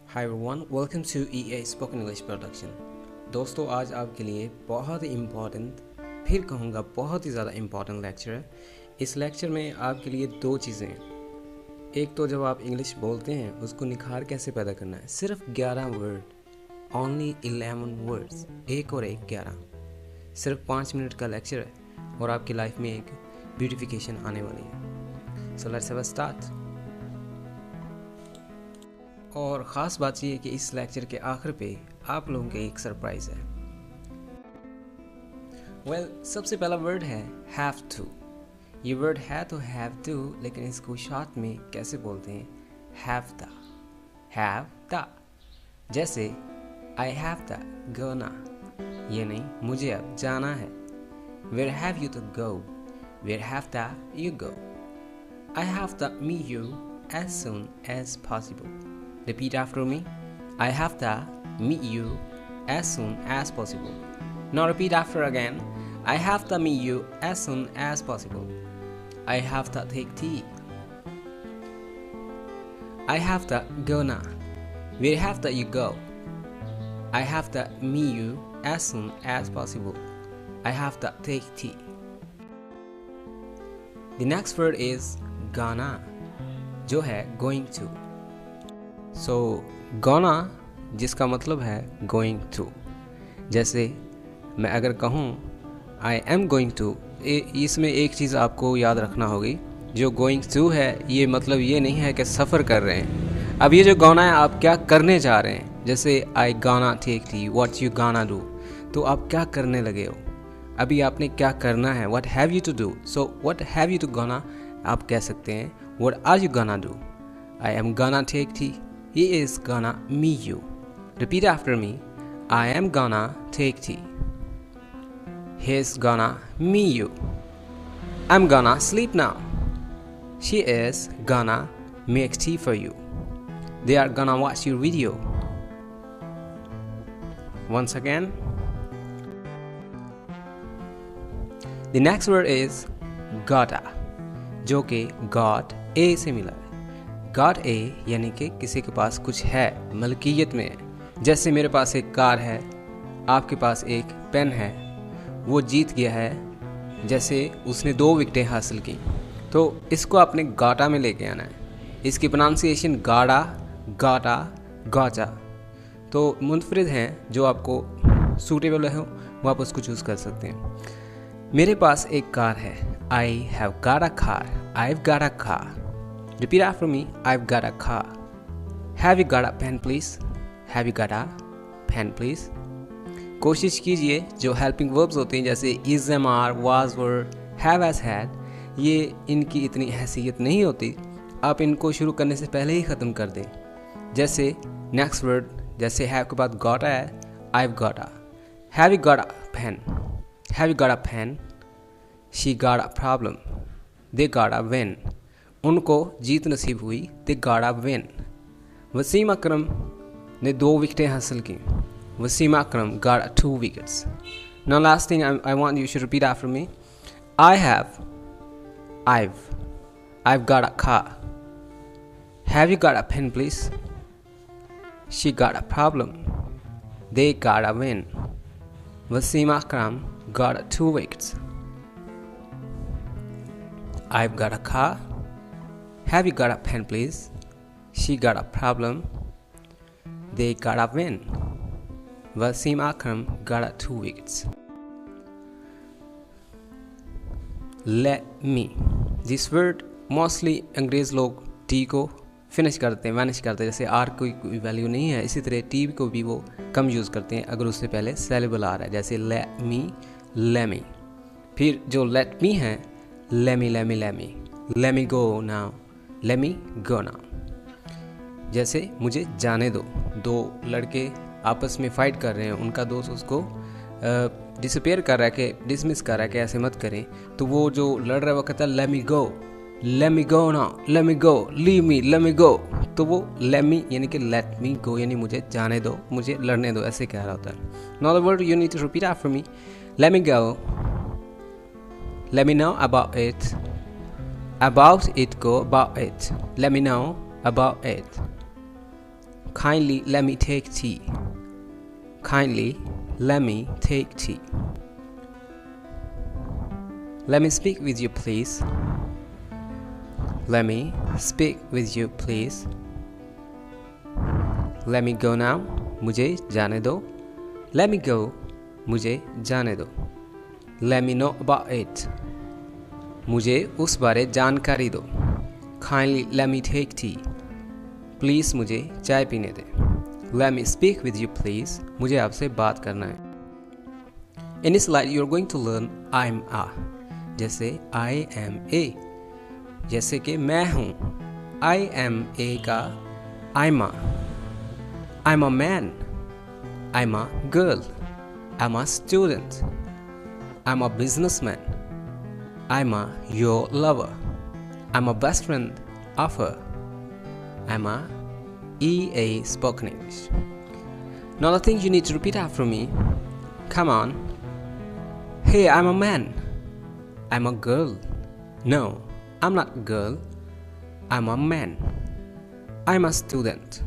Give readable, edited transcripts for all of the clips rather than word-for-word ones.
Hi everyone, welcome to EA spoken English production. दोस्तों, आज आपके लिए बहुत ही इम्पॉर्टेंट, फिर कहूँगा बहुत ही ज़्यादा इम्पॉर्टेंट लेक्चर है। इस लेक्चर में आपके लिए दो चीज़ें हैं। एक तो जब आप इंग्लिश बोलते हैं उसको निखार कैसे पैदा करना है। सिर्फ 11 वर्ड, ओनली 11 वर्ड्स, एक और एक 11। सिर्फ 5 मिनट का लेक्चर है और आपकी लाइफ में एक ब्यूटिफिकेशन आने वाली है। So let's have a start. और ख़ास बात यह है कि इस लेक्चर के आखिर पे आप लोगों के एक सरप्राइज़ है। सबसे पहला वर्ड है हैव टू। ये वर्ड है तो हैव टू, लेकिन इसको शॉर्ट में कैसे बोलते हैं? Have the. जैसे आई हैव द गोना, ये नहीं, मुझे अब जाना है। Where have you to go? Where have to you go? I have to meet you as soon as possible. Repeat after me. I have to meet you as soon as possible. Now repeat after again. I have to meet you as soon as possible. I have to take tea. I have to go now. Where have to you go? I have to meet you as soon as possible. I have to take tea. The next word is gonna, जो है going to. So gonna, जिसका मतलब है going to. जैसे मैं अगर कहूँ I am going to, इसमें एक चीज़ आपको याद रखना होगी। जो गोइंग टू है ये मतलब ये नहीं है कि सफ़र कर रहे हैं। अब ये जो गाना है, आप क्या करने जा रहे हैं। जैसे आई गाना take T, what you gonna do, तो आप क्या करने लगे हो, अभी आपने क्या करना है। What have you to do? So what have you to gonna आप कह सकते हैं what are you gonna do? I am gonna take tea, he is gonna meet you. Repeat after me. I am gonna take tea. He's gonna meet you. I'm gonna sleep now. She is gonna make tea for you. They are gonna watch your video. Once again. The next word is gotta, जो कि got a से मिला है। Got a यानी कि किसी के पास कुछ है, मलकियत में है। जैसे मेरे पास एक कार है, आपके पास एक पेन है, वो जीत गया है, जैसे उसने 2 विकेटें हासिल की, तो इसको आपने गाटा में लेके आना है। इसकी प्रोनाउंसिएशन गाड़ा, गाटा, गाचा, तो मुनफरिद हैं। जो आपको सूटेबल हो वो आप उसको चूज़ कर सकते हैं। मेरे पास एक कार है। I have got a car, I have got a car. Repeat after me. I've got a car. Have you got a pen, please? Have you got a pen, please? कोशिश कीजिए जो helping verbs होते हैं जैसे is, am, are, was, were, have, has, had, ये इनकी इतनी हैसियत नहीं होती। आप इनको शुरू करने से पहले ही ख़त्म कर दें। जैसे नेक्स्ट वर्ड, जैसे have के बाद got है, I've got a. Have you got a pen? Have you got a pen? She got a problem. They got a win. उनको जीत नसीब हुई। They got a win. Wasim Akram ने 2 विकेटें हासिल की। Wasim Akram got 2 wickets. Now last thing I want you to repeat after me. I've got a car. Have you got a pen, please? She got a problem. They got a win. Wasim Akram got 2 wickets. I've got a car. Have you got a pen, please? She got a problem. They got a win. Wasim Akram got 2 wickets. Let me. This word mostly अंग्रेज़ लोग T को finish करते हैं, vanish करते हैं। जैसे are कोई value नहीं है, इसी तरह टी को भी वो कम यूज़ करते हैं अगर उससे पहले सेलेबल आ रहा है। जैसे let me, let me। फिर जो let me है, let me, let me, let me, let me go now, let me go now। जैसे मुझे जाने दो। 2 लड़के आपस में फ़ाइट कर रहे हैं, उनका दोस्त उसको डिसअपियर कर रहा है कि डिसमिस कर रहा है कि ऐसे मत करें, तो वो जो लड़ रहा है वो कहता है let me go, let me go now, let me go, leave me, let me go। तो वो let me यानी कि let me go यानी मुझे जाने दो, मुझे लड़ने दो, ऐसे कह रहा होता है। Now the word you need to repeat after me. Let me go, let me know about it, about it, go about it, let me know about it, Kindly let me take tea. Kindly let me take tea. Let me speak with you, please. Let me speak with you, please. Let me go now. मुझे जाने दो. Let me go. मुझे जाने दो. Let me know about it. मुझे उस बारे जानकारी दो. Kindly let me take tea. Please मुझे चाय पीने दे. Let me speak with you, please. मुझे आपसे बात करना है. In this slide, you're going to learn I'm a. जैसे I am a. जैसे कि मैं हूँ. I am a का I'm a. I'm a man. I'm a girl. I'm a student. I'm a businessman. I'm a your lover. I'm a best friend of her. I'm a EA spoken English. Now the thing you need to repeat after me. Come on. Hey, I'm a man. I'm a girl. No, I'm not a girl. I'm a man. I'm a student.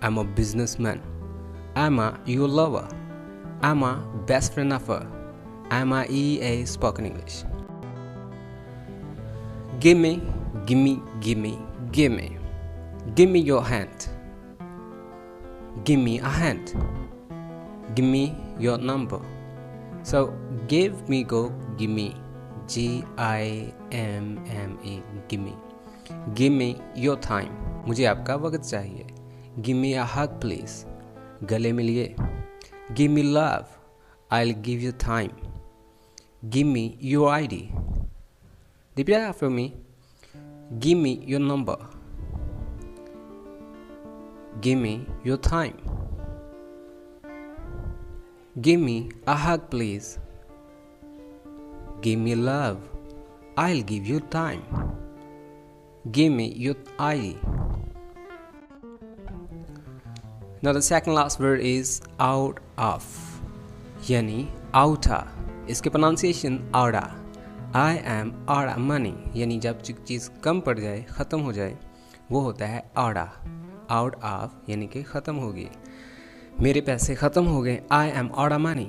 I'm a businessman. I'm a your lover. I'm a best friend of her. I'm a EA spoken English. Gimme, gimme, gimme, gimme. Gimme your hand. Gimme a hand. Gimme your number. So give me go gimme. Gimme. Gimme. Gimme your time. मुझे आपका वक्त चाहिए. Gimme a hug please. गले मिलिए. Gimme love. I'll give you time. Gimme your ID. Repeat after me. Gimme your number. Gimme your time. Gimme a hug please. Gimme love. I'll give you time. Gimme your ID. Now the second last word is out of. यानी outer. इसके pronunciation outer. I am out of money. यानी जब चीज़ कम पड़ जाए, ख़त्म हो जाए, वो होता है outer. Out of यानी कि ख़त्म हो गई. मेरे पैसे ख़त्म हो गए. I am out of money.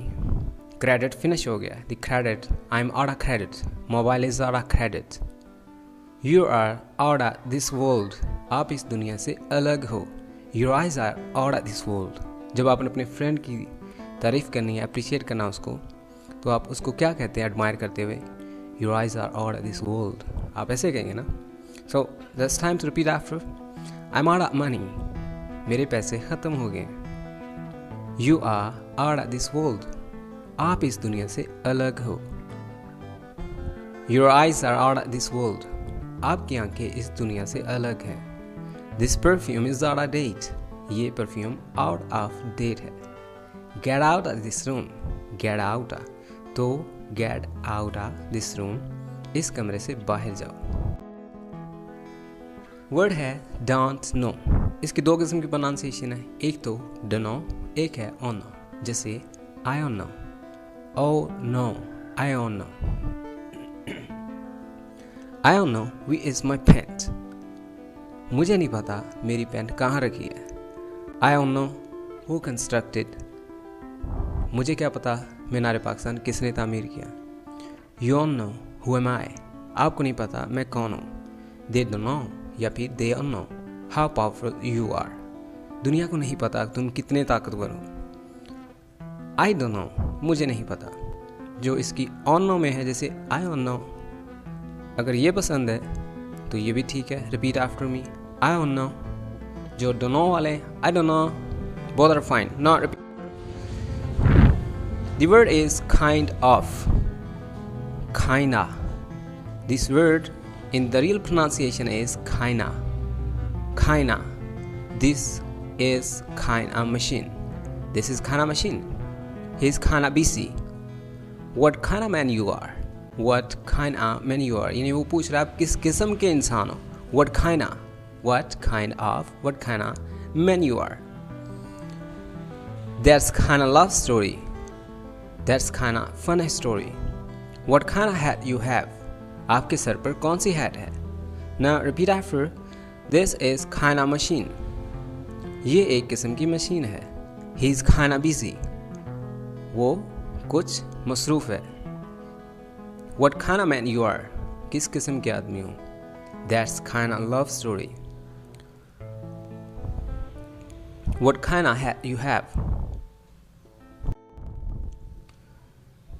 Credit finish हो गया. The credit. I am out of credit. Mobile is out of credit. You are out of this world. आप इस दुनिया से अलग हो. Your eyes are out of this world. जब आपने अपने फ्रेंड की तारीफ़ करनी है, अप्रिशिएट करना उसको, तो आप उसको क्या कहते हैं एडमायर करते हुए? Your eyes are out of this world. आप ऐसे कहेंगे ना. So that's time to repeat after. I'm out of money. मेरे पैसे ख़त्म हो गए. You are out of this world. आप इस दुनिया से अलग हो. Your eyes are out of this world. आपकी आंखें इस दुनिया से अलग हैं. This perfume is out of date. ये परफ्यूम out of date है. Get out of this room. Get out. तो get out of this room. इस कमरे से बाहर जाओ. वर्ड है don't know. इसकी दो किस्म की प्रोनाउंसिएशन है. एक तो don't know, एक है on know. जैसे I don't know. Oh no, I don't know. I don't know where is my pant. मुझे नहीं पता मेरी पैंट कहाँ रखी है. I don't know who constructed. मुझे क्या पता मीनार पाकिस्तान किसने तामीर किया. You don't know who am I. आपको नहीं पता मैं कौन हूँ. They don't know या फिर they don't know how powerful you are. दुनिया को नहीं पता तुम कितने ताकतवर हो. I don't know मुझे नहीं पता. जो इसकी on know में है, जैसे I don't know. अगर ये पसंद है तो ये भी ठीक है. Repeat after me. I don't know. जो don't know वाले I don't know, both are fine. Not repeat. The word is kind of. Kinda. This word in the real pronunciation is kinda. Kinda. This is kinda machine. This is kinda machine. He's kinda busy. What kind of man you are? What kind of man you are? यानी वो पूछ रहा है आप किस किस्म के इंसान हो. What kind of man you are? That's kind of love story. That's kind of funny story. What kind of hat you have? आपके सर पर कौन सी hat है? Now repeat after. This is kind of machine. ये एक किस्म की machine है। He is kinda busy, वो कुछ मसरूफ़ है। What kind of man you are, किस किस्म के आदमी हो। That's kind of love story. What kind of hat you have?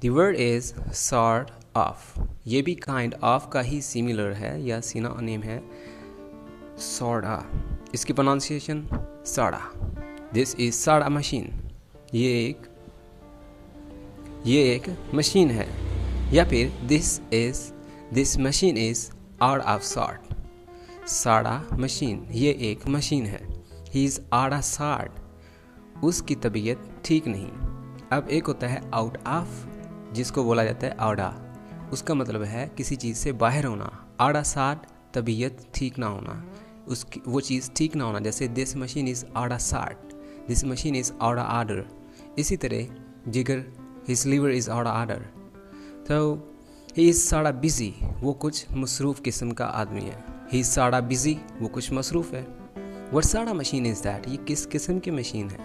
The word is sort of. ये भी kind of का ही similar है या synonym है sorta. इसकी pronunciation sorta. This is sorta machine. ये एक मशीन है। या फिर this machine is out of sort. sorta machine, ये एक मशीन है। He is out of sort. उसकी तबीयत ठीक नहीं। अब एक होता है out of, जिसको बोला जाता है आउडा। उसका मतलब है किसी चीज़ से बाहर होना। आड़ा साट, तबीयत ठीक ना होना, उसकी वो चीज़ ठीक ना होना। जैसे दिस मशीन इज़ आड़ा साट, दिस मशीन इज़ आड़ा आर्डर। इसी तरह जिगर हिज लीवर इज़ आड़ा आर्डर। तो ही इज़ साड़ा बिज़ी, वो कुछ मसरूफ़ किस्म का आदमी है। ही इज़ साड़ा बिज़ी, वो कुछ मसरूफ़ है। व्हाट साड़ा मशीन इज़ दैट, ये किस किस्म की मशीन है।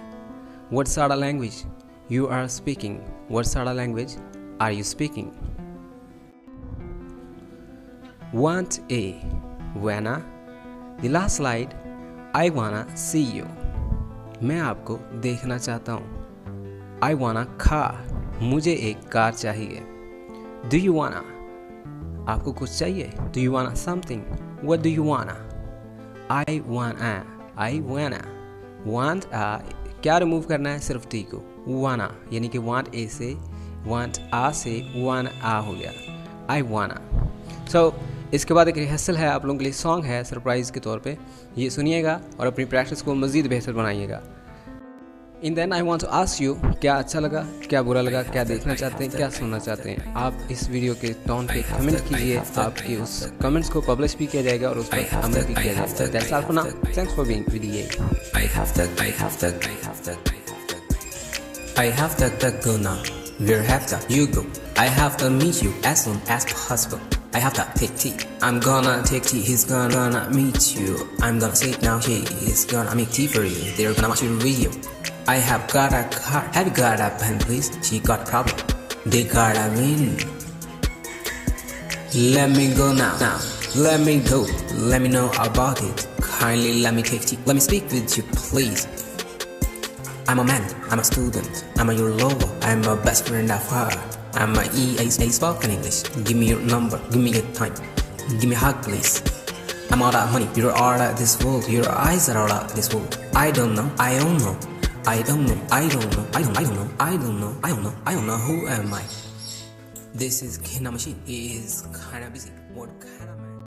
व्हाट साड़ा language you are speaking, what साड़ा language are you speaking? Want a, wanna. The last slide, I wanna see you. मैं आपको देखना चाहता हूँ। I wanna car, मुझे एक कार चाहिए। Do you wanna, आपको कुछ चाहिए। Do you wanna something? What do you wanna? I wanna. Want a, क्या रिमूव करना है, सिर्फ टी को। wanna यानी कि want a से want a से wanna a हो गया। I wanna. So इसके बाद एक रिहर्सल है आप लोगों के लिए, सॉन्ग है सरप्राइज़ के तौर पे। ये सुनिएगा और अपनी प्रैक्टिस को मज़ीद बेहतर बनाइएगा। And then I want to ask you, क्या अच्छा लगा, क्या बुरा लगा, क्या देखना चाहते हैं, क्या सुनना चाहते हैं। आप इस वीडियो के टोन पे कमेंट कीजिए। आपके उस कमेंट्स को पब्लिश भी किया जाएगा और उस पर अमल भी किया जाएगा। That's all for now, thanks for being with ये। I have to go now. Where have to you go? I have to meet you as soon as possible. I have to take tea. I'm gonna take tea. He's gonna meet you. I'm gonna sit now. He is gonna make tea for you. They're gonna watch your video. I have got a car. Have you got a pen, please? She got problem. They got a win. Let me go now. Let me go. Let me know about it. Kindly let me take tea. Let me speak with you, please. I'm a man, I'm a student, I'm a your lover, I'm a best friend of her. I'm a EA spoken English. Give me your number, give me your time, give me a hug please. I'm out of money, you're out of this world, your eyes are out of this world. I don't know, I don't know, I don't know, I don't know, I don't know, I don't know, I don't know, I don't know, who am I? This is kinda machine, he is kinda busy. What kind of